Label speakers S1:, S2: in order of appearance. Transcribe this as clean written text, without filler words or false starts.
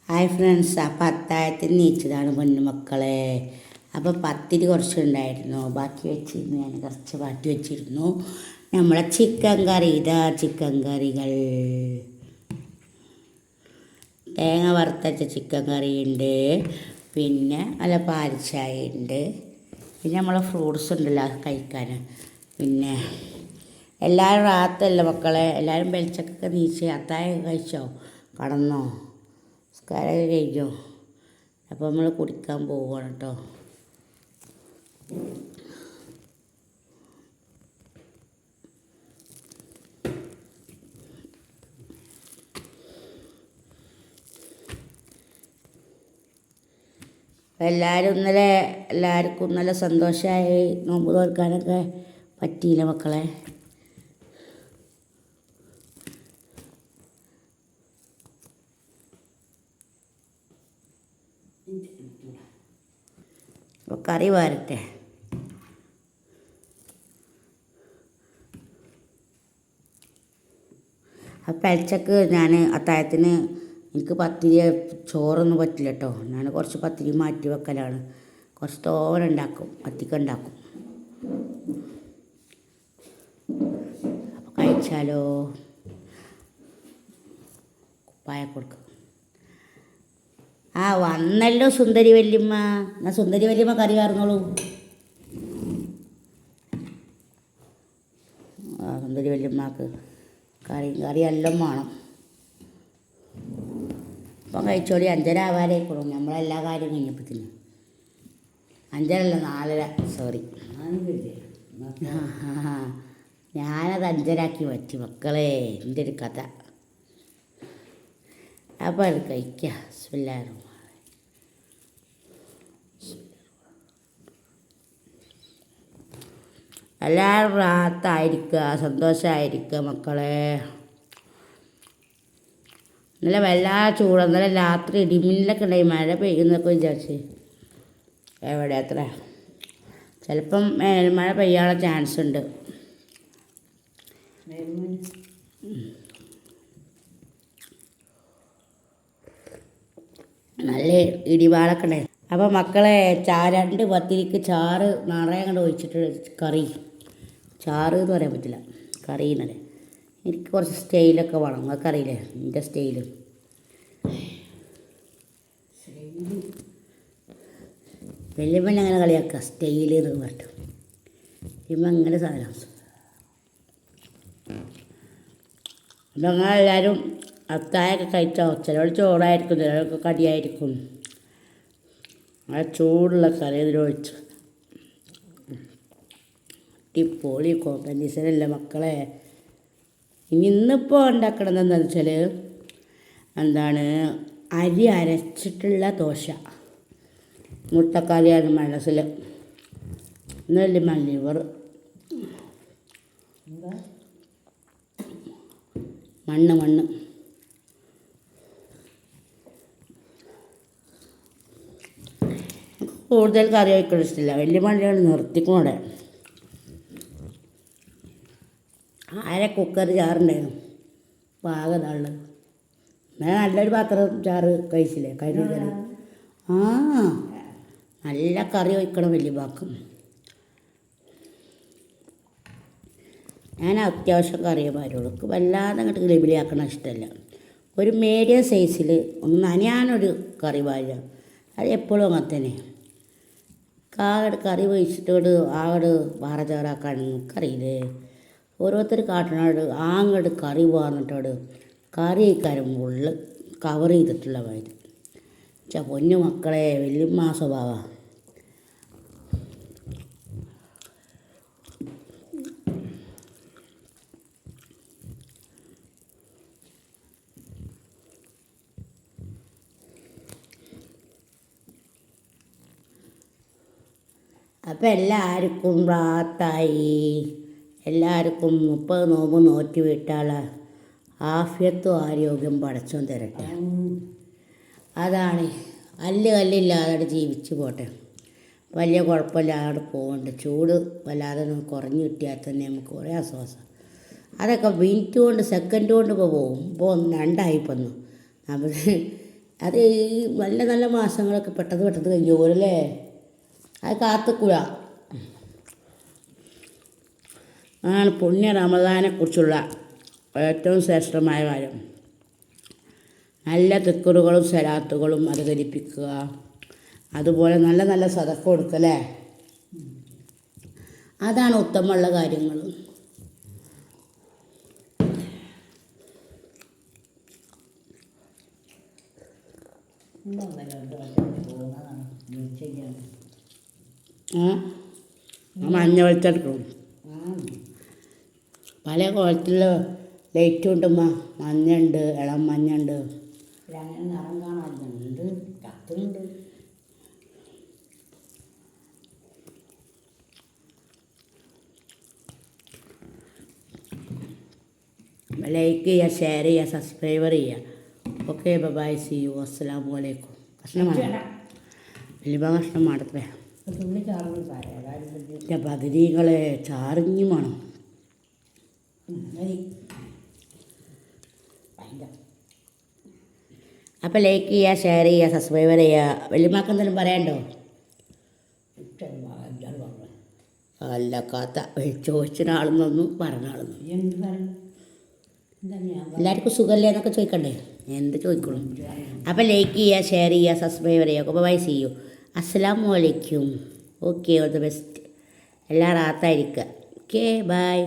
S1: Hi friends, അപ്പോൾ അത്താഴത്തിന് നീച്ചതാണ് പൊന്നുമക്കളെ. അപ്പോൾ പത്തിരി കുറച്ചുണ്ടായിരുന്നു, ബാക്കി വെച്ചിരുന്നു. ഞാൻ കുറച്ച് ബാക്കി വെച്ചിരുന്നു. നമ്മളെ ചിക്കൻ കറി, ഇതാ ചിക്കൻ കറികൾ. തേങ്ങ വറുത്തച്ച ചിക്കൻ കറിയുണ്ട്, പിന്നെ നല്ല പാൽച്ചായ ഉണ്ട്, പിന്നെ നമ്മളെ ഫ്രൂട്ട്സ് ഉണ്ടല്ലോ കഴിക്കാൻ. പിന്നെ എല്ലാവരും റാത്തല്ല മക്കളെ, എല്ലാവരും വെളിച്ചക്കൊക്കെ നീച്ച് അത്താഴം കഴിച്ചോ, കടന്നോ, സ്കാരൊക്കെ കഴിഞ്ഞോ? അപ്പോൾ നമ്മൾ കുടിക്കാൻ പോവുകയാണ് കേട്ടോ. എല്ലാവരും എല്ലാവർക്കും നല്ല സന്തോഷമായി. നോമ്പ് തുറക്കാനൊക്കെ പറ്റിയില്ല മക്കളെ. അപ്പോൾ കറി വരട്ടെ. അപ്പം അയച്ചക്ക് ഞാൻ അത്താഴത്തിന് എനിക്ക് പത്തിരി ചോറൊന്നും പറ്റില്ല കേട്ടോ. ഞാൻ കുറച്ച് പത്തിരി മാറ്റി വെക്കലാണ്, കുറച്ച് തോരൻ ഉണ്ടാക്കും, അത്തിക്ക ഉണ്ടാക്കും. അപ്പം കഴിച്ചാലോ, കുപ്പായ കൊടുക്കും. ആ വന്നല്ലോ സുന്ദരി വല്യമ്മ. എന്നാൽ സുന്ദരി വല്യമ്മ കറി പറഞ്ഞോളൂ. സുന്ദരി വല്യമ്മക്ക് കറി എല്ലാം വേണം. ഇപ്പം കഴിച്ചോളി. 5:30 ആവാനായിക്കോളും. നമ്മളെല്ലാ കാര്യം കഴിഞ്ഞപ്പോഴത്തേന് 5:30 4:30, സോറി. ഞാനത് 5:30 പറ്റി മക്കളെ, എൻ്റെ ഒരു കഥ. അപ്പോൾ അത് കഴിക്കുക. ബിസ്മില്ലാഹിർ. എല്ലാവരും റാഹത്തായിരിക്കുക, സന്തോഷമായിരിക്കുക മക്കളെ. ഇന്നലെ വല്ലാതെ ചൂട്, ഇന്നലെ രാത്രി ഇടിമിന്നലൊക്കെ ഉണ്ടായി, മഴ പെയ്യുന്നൊക്കെ വിചാരിച്ച്. എവിടെ അത്ര, ചിലപ്പം മഴ പെയ്യാനുള്ള ചാൻസ് ഉണ്ട്. നല്ല ഇടിവാളൊക്കെ ഉണ്ടായി. അപ്പോൾ മക്കളെ 2 പത്തിരിക്ക് ചാറ് നിറയെ കണ്ട് ഒഴിച്ചിട്ട് കറി, ചാറ് എന്ന് പറയാൻ പറ്റില്ല, കറി എന്നല്ലേ. എനിക്ക് കുറച്ച് സ്റ്റൈലൊക്കെ വേണം, നിങ്ങൾക്ക് അറിയില്ലേ എൻ്റെ സ്റ്റൈല്. വലിയമ്മ അങ്ങനെ കളിയാക്കുക, സ്റ്റൈല് എന്ന് പറഞ്ഞിട്ട്. ഇപ്പം അങ്ങനെ സാധനം. അപ്പം അങ്ങനെ എല്ലാവരും അത്താഴമൊക്കെ കഴിച്ചോ. ചിലവർ ചോറായിരിക്കും, ചിലവർക്ക് കടിയായിരിക്കും. ആ ചൂടുള്ള കറി ഇതിലൊഴിച്ചു അടിപൊളി കോമ്പിനേഷനല്ല മക്കളെ. ഇന്നിപ്പോൾ ഉണ്ടാക്കണത് എന്താണെന്ന് വെച്ചാൽ അരി അരച്ചിട്ടുള്ള ദോശ. മുട്ടക്കറിയാണ് മനസ്സിൽ. ഇന്നല്ലേ ലിവർ മണ്ണ് കൂടുതൽ കറി വയ്ക്കണം ഇഷ്ടമില്ല. വലിയ മണ്ണിലാണ് നിർത്തിക്കൂടെ. കുക്കർ ചാറുണ്ടായിരുന്നു, പാകതാള്. എന്നാൽ നല്ലൊരു പാത്രം ചാറ് കഴിച്ചില്ലേ, കറി. നല്ല കറി വയ്ക്കണം വലിയ പാക്കം. ഞാൻ അത്യാവശ്യം കറിയേ പാരുള്ളൂ. വല്ലാതെ അങ്ങോട്ട് ലെബിളിയാക്കണം ഇഷ്ടമല്ല. ഒരു മീഡിയം സൈസിൽ ഒന്ന് നനയാനൊരു കറി പാരുക, അത് എപ്പോഴും അങ്ങനെ തന്നെ. കറി ഒഴിച്ചിട്ടോട് ആകട് വേറെ ചേറാക്കാൻ നിൽക്കറിയില്ലേ. ഓരോരുത്തർ കാട്ടണോട് ആങ്ങോട്ട് കറി പോകാന്നിട്ടോട് കറി കഴിക്കാനും ഉള്ളു കവർ ചെയ്തിട്ടുള്ള മാതിരി. പൊന്നു മക്കളെ, വലിയ സ്വഭാവ. അപ്പം എല്ലാവർക്കും റാത്തായി. എല്ലാവർക്കും 30 നോമ്പ് നോറ്റി വിട്ടാളെ ആഫിയത്തും ആരോഗ്യം പടച്ചോൻ തരട്ടെ. അതാണ് കല്ലില്ലാതെ ജീവിച്ച് പോട്ടെ. വലിയ കുഴപ്പമില്ലാതെ പോകുന്നുണ്ട്. ചൂട് വല്ലാതെ കുറഞ്ഞു കിട്ടിയാൽ തന്നെ നമുക്ക് കുറേ ആശ്വാസം. അതൊക്കെ മിനിറ്റ് കൊണ്ട് സെക്കൻഡ് കൊണ്ട് ഇപ്പോൾ പോകും. ഇപ്പോൾ 2 ആയിപ്പോന്നു. അപ്പോൾ അത് ഈ നല്ല നല്ല മാസങ്ങളൊക്കെ പെട്ടെന്ന് പെട്ടെന്ന് കഴിഞ്ഞു പോലല്ലേ. അത് കാത്തുക്കൂല. അതാണ് പുണ്യ റമദാനെക്കുറിച്ചുള്ള ഏറ്റവും ശ്രേഷ്ഠമായ കാര്യം. നല്ല ദിക്റുകളും സലാത്തുകളും അനുകരിപ്പിക്കുക. അതുപോലെ നല്ല നല്ല സദഖ കൊടുക്കല്ലേ. അതാണ് ഉത്തമമുള്ള കാര്യങ്ങൾ. മഞ്ഞ വെളിച്ചെടുക്കണം. പല കോലത്തിലുള്ള ലൈറ്റും ഉണ്ടമ്മ. മഞ്ഞുണ്ട്, ഇളം മഞ്ഞുണ്ട്.
S2: അങ്ങനെ നിറം കാണാറുണ്ട്, കത്തുന്നുണ്ട്.
S1: ലൈക്ക് ചെയ്യുക, ഷെയർ ചെയ്യുക, സബ്സ്ക്രൈബർ ചെയ്യുക. Okay, bye, see you. അസ്സലാമു അലൈക്കും. കഷ്ണമാണ് വലിയ കഷ്ണം മാടത്തേ.
S2: തുള്ളി ചാറുകൾ പറയാം.
S1: എൻ്റെ പതിരികളെ ചാറിഞ്ഞു വേണം. അപ്പം ലൈക്ക് ചെയ്യുക, ഷെയർ ചെയ്യുക, സബ്സ്ക്രൈബർ ചെയ്യുക. വലിയമാക്ക് എന്തെങ്കിലും പറയാനുണ്ടോ? അല്ല കഥ ചോദിച്ചൊരാളെന്നൊന്നും പറഞ്ഞാളെന്നു. എല്ലാവർക്കും സുഖമല്ലേ എന്നൊക്കെ ചോദിക്കണ്ടേ? എന്ത് ചോദിക്കണം. അപ്പം ലൈക്ക് ചെയ്യുക, ഷെയർ ചെയ്യുക, സബ്സ്ക്രൈബർ ചെയ്യുക. അപ്പോൾ ബൈ, സി യു. അസ്സലാമു അലൈക്കും. Okay, all the best. എല്ലാം റാത്തായിരിക്കുക. Okay, by.